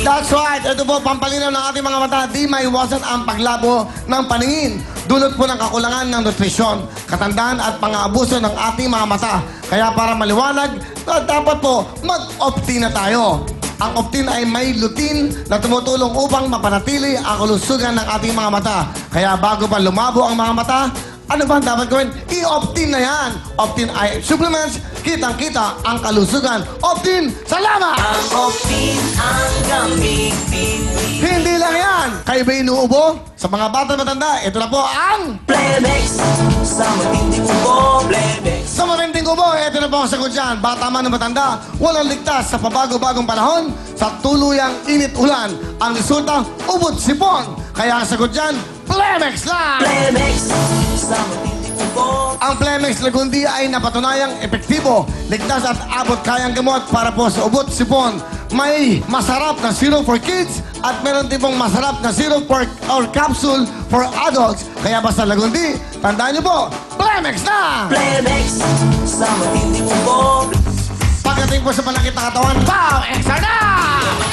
That's right. Ito po, pampalinaw ng ating mga mata. Di maiwasan ang paglabo ng paningin. Dulot po ng kakulangan ng nutrisyon, katandaan at pang-aabuso ng ating mga mata. Kaya para maliwanag, dapat po mag-opti na tayo. Ang Optin ay may lutein na tumutulong upang mapanatili ang kalusugan ng ating mga mata. Kaya bago pa lumabo ang mga mata, ano ba ang dapat gawin? I-Optin na yan. Optin ay supplements, kitang-kita ang kalusugan. Optin, salamat! Ang Optin ang gamitin. Hindi lang yan. Kayo ba inuubo? Sa mga bata matanda, ito na po ang... Plebex, sa matinding ubo, Plebex. Sa matinding ubo, ito na po ang sagot dyan. Bata man o matanda, walang ligtas sa pabago-bagong panahon, sa tuluyang init ulan. Ang resulta, ubot sipon. Kaya ang sagot dyan, Plemex lang! Plebex, sa matinding ubo. Ang Plemex Lagundi ay napatunayang epektibo, ligtas at abot kayang gamot para po sa ubot sipon. May masarap na syrup for kids at meron din pong masarap na syrup or capsule for adults. Kaya basta Lagundi, tandaan niyo po, Plemex na! Plebex, sa matinding ubo. Pagdating po sa panakit na katawan, pow! Extra na!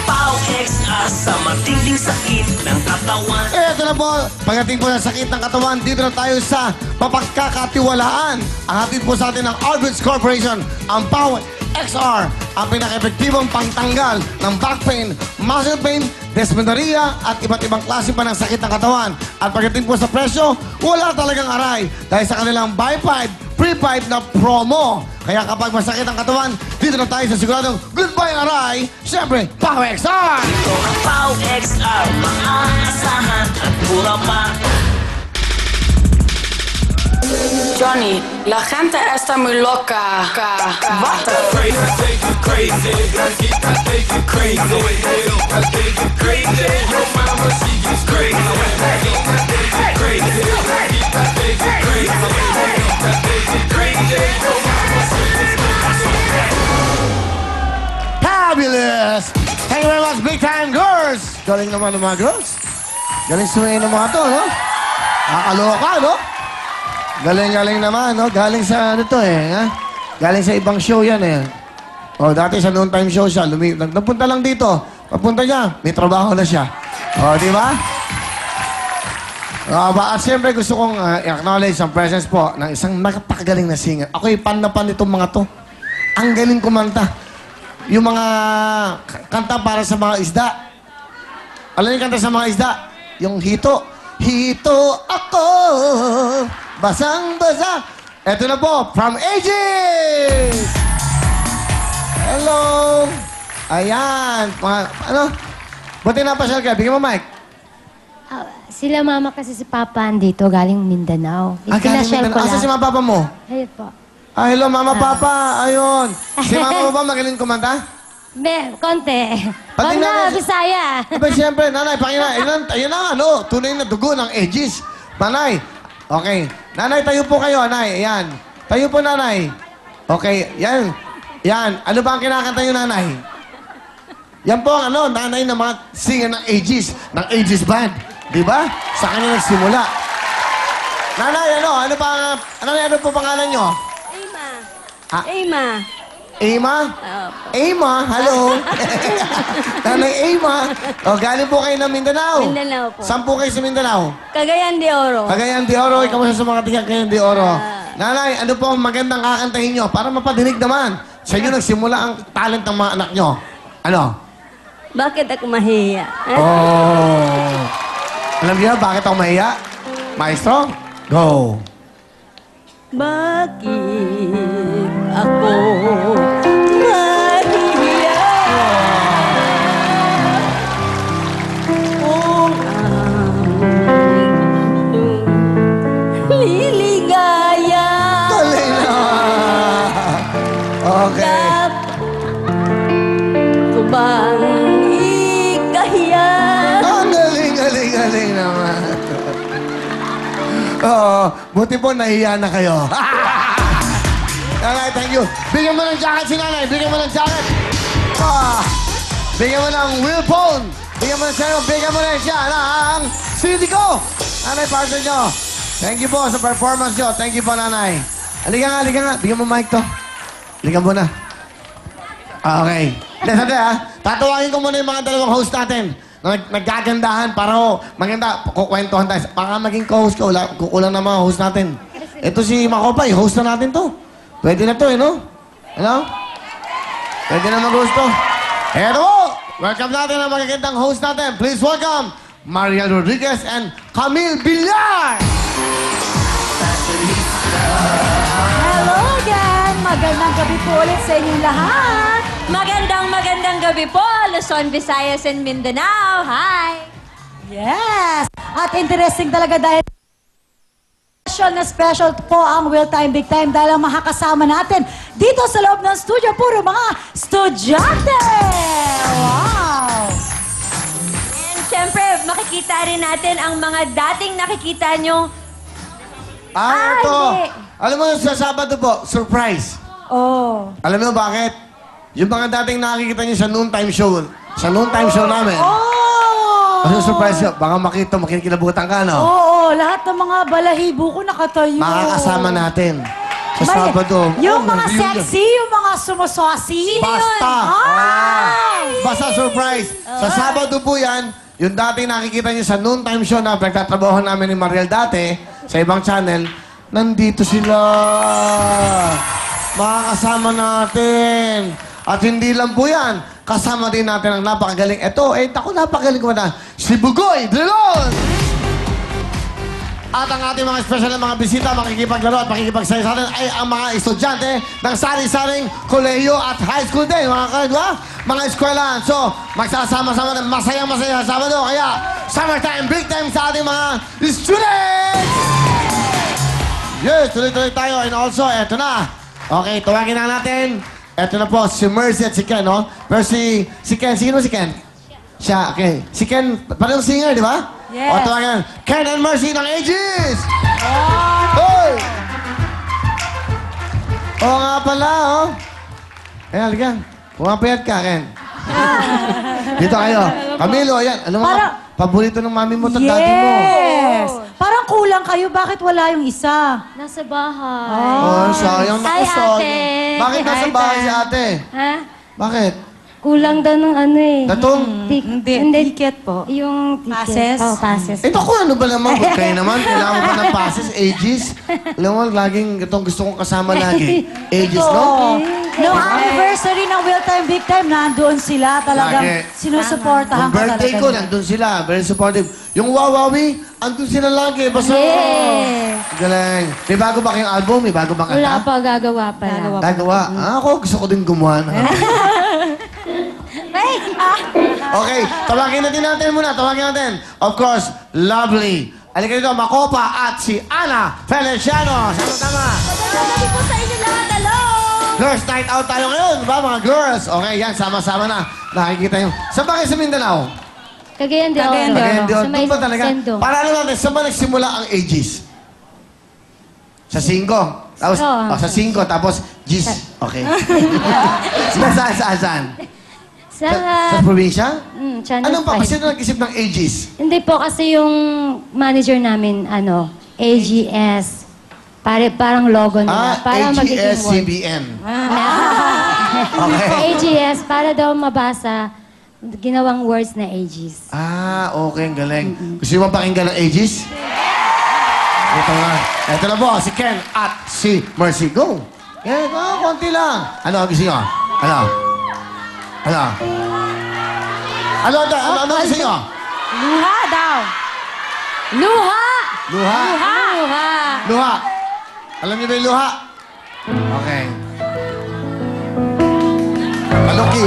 Pau XR sa matinding sakit ng katawan. Ito na po, pagdating po sa sakit ng katawan, dito na tayo sa mapagkakatiwalaan. Ang hatid po sa atin ng Arbitz Corporation, ang Power XR, ang pinaka-epektibong pangtanggal ng back pain, muscle pain, dysmenorrhea at iba't ibang klase pa ng sakit ng katawan. At pagdating po sa presyo, wala talagang aray dahil sa kanilang buy 5, free 5 na promo. Kaya kapag masakit ang katawan, dito na tayo sa siguradong goodbye aray, siyempre, Power XR! Ito ang Pau XR, maaasahan at mura pa. Johnny, la gente está muy loca. Basta. Fabulous! Thank you very much, big time girls! Galing naman ng mga girls. Galing sumayin ng mga to, no? Nakakaloka, no? Galing naman, no? Galing sa ano to, eh, ha? Galing sa ibang show yan, eh. O, dati sa noon time show siya. Napunta lang dito. Papunta niya, may trabaho na siya. O, di ba? At siyempre gusto kong i-acknowledge ang presence po ng isang napakagaling na singer. Ako'y fan na fan itong mga to. Ang galing kumanta. Yung mga kanta para sa mga isda. Alam niyo yung kanta sa mga isda? Yung hito. Hito ako, basang-basa. Eto na po, from Aegis! Hello! Ayan. Ano? Buti napasyal ka. Bigyan mo mic. Sila mama kasi si Papa andito, galing Mindanao. Galing Pinasyal Mindanao. ko Asa lang. si mga papa mo? Ayun po. Hello, mama, papa. Ayun. Si mama mo ba magaling kumanta? Konti. Pati Konda, nanay- Bisaya. Aba, siyempre, nanay, pakina. Ayun na, ano, tunay na dugo ng Aegis. Nanay, okay. Nanay, tayo po kayo, nanay. Ayan. Tayo po, nanay. Okay, yan. Yan. Ano ba ang kinakanta yung nanay? Yan po ang ano, nanay ng mga singer ng Aegis Band. Di ba? Sa kanya nagsimula. Nanay, ano po pangalan nyo? Ema. Ah. Ema. Ema? Ema, hello. Nanay Ema. O, galing po kayo ng Mindanao. Mindanao po. Saan po kayo sa Mindanao? Cagayan de Oro. Cagayan de Oro. Ikaw sa mga tiga Cagayan de Oro. Nanay, ano po ang magandang kakantahin nyo? Para mapadinig naman. Sa inyo nagsimula ang talent ng mga anak nyo. Ano? Bakit ako mahiya? Oh. Alam niyo bakit ako mahiya? Maestro, go. Bakit ako mahiya? Kung ang liligaya. Tuloy na. Okay. Ko bang ikahiya? Ang galing naman. Oo, buti po nahiya na kayo. Nanay, thank you. Bigyan mo ng jacket si nanay. Bigyan mo ng jacket. Bigyan mo ng wheel phone. Bigyan mo ng sa'yo. Bigyan mo na siya ng CD ko. Nanay, partner nyo. Thank you po sa performance nyo. Thank you po, nanay. Halika nga. Bigyan mo mic to. Halika muna. Okay. Sandali ha. Tatawagin ko muna yung mga dalawang host natin. Naggagandahan para maganda. Kukwentuhan tayo. Baka maging co-host ka. Kukulang na mga host natin. Ito si Makopay. Host na natin to. Pwede na to no? Ano? Pwede na mag-host to. Pero, welcome natin ang magagandang host natin. Please welcome Mariel Rodriguez and Camille Villar! Hello again! Magandang gabi po ulit sa inyong lahat. Magandang gabi po, Luzon, Visayas, and Mindanao. Hi! Yes! At interesting talaga dahil special po ang Will Time Big Time dahil ang makakasama natin dito sa loob ng studio, puro mga estudyante! Wow! And syempre, makikita rin natin ang mga dating nakikita nyo. Ito. hindi. Alam mo, sa Sabado po, surprise. Oh. Alam mo bakit? Yung mga dating nakikita niyo sa noontime show, namin. Oh! Kasi surprise ka, baka makikilabutan ka, no? Oo, lahat ng mga balahibo ko nakatayo. Makakasama natin. Sa Sabado. Yung Oh, mga reunion. sexy, yung mga sumuswasi. Basta. Ay! Basta surprise. Sa Sabado po yan, yung dating nakikita niyo sa noontime show na pagtatrabaho namin ni Mariel dati, sa ibang channel, nandito sila. Makakasama natin. At hindi lang po yan, kasama din natin ang napakagaling. Ito, napakagaling ko na. Si Bugoy Drilon! At ang ating mga special na mga bisita, makikipaglaro at makikipagsaya sa atin ay ang mga estudyante ng sari-saring kolehiyo at high school din, mga eskwelahan. So, magsasama-sama na masayang-masaya sa Sabado. Kaya, summertime, break time sa ating mga students! Yes, tuloy-tuloy tayo. And also, eto na. Okay, tuwagin na natin. Eto na po, si Mercy at si Ken, no? Pero si Ken, sino si Ken? Siya, okay. Si Ken, parang singer, di ba? Yes. O, tawagan. Ken and Mercy ng Aegis! Hoy! Oo nga pala, oh. Eh, halika. Pumapayat ka, Ken. Dito kayo. Camilo, ayan. Alam mo, paborito ng mami mo at daddy mo. Yes! Parang kulang kayo. Bakit wala yung isa? Nasa bahay. Oh, sayang na Hi, kusog. ate. Bakit nasa Hi, bahay Pa. si ate? Ha? Bakit? Kulang daw ng ano eh. Datong? Ticket po. Yung Passes? ticket. Oh, passes. Eh, naku, ano ba naman? Kayo naman, kailangan mo pa ng passes, ages. Alam mo, laging itong gusto kong kasama lagi. Ages, no? Noong anniversary ng Will Time Big Time, nandoon sila. Talagang Lagi. sinusuportahan Yung ka birthday talaga ko, nila. nandun sila. Very supportive. Yung Wawawi, andun sila lagi. Basta, Yes. galing. May bago ba kayong album? May bago bang Wala kanta? pa, gagawa pa lang. Gagawa. Ako, gusto ko din gumawa. Okay, tawagin natin muna. Tawagin natin. Of course, lovely. Halika dito, Makopa at si Ana Feliciano. Sama-sama. Magandang po sa inyo lahat. Hello! Girls night out tayo ngayon, ba mga girls? Okay, yan, sama-sama na. Nakikita nyo. Saan ba kayo sa Mindanao? Cagayan de Oro. Cagayan de Oro. Sa may Doon ba talaga? Sendong. Para ano natin, saan ba nagsimula ang ages? Sa 5. Tapos, sa 5, tapos Gis. Okay. Saan? Sa... Sa probinsya? Channel Anong pa? 5. Sino nag-isip ng ages? Hindi po kasi yung manager namin, AGS. Parang logo nila. Para magiging word. AGS-CBN. Okay. AGS, para daw mabasa, ginawang words na ages. Okay, ang galing. Gusto mo pakinggan ng ages? Ito na. Ito na po, si Ken at si Mercy. Go! Yan, konti lang. Ano ang gusto nyo? Ano? Ano gusto nyo? Luha daw. Luha! Luha? Luha! Luha. Alam niyo ba yung luha? Okay. Paluki.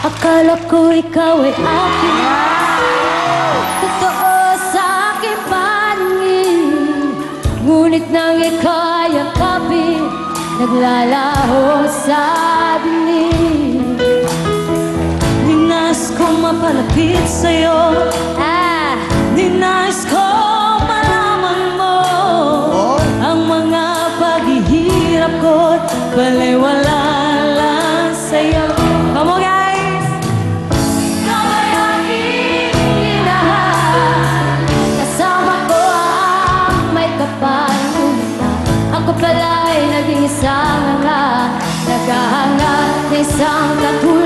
Akala ko ikaw ay akin. Totoo sa aking paningin. Ngunit nang ika'y yakapin, naglalaho sa dilim. Ninas ko mapalapit sa'yo. Ninas ko malaman mo ang mga paghihirap ko't baliwala lang sa'yo. Come on, guys! Ikaw ay aking minahal. Kasama ko ang may kapal. Ako pala'y naging isang nga. isang katulad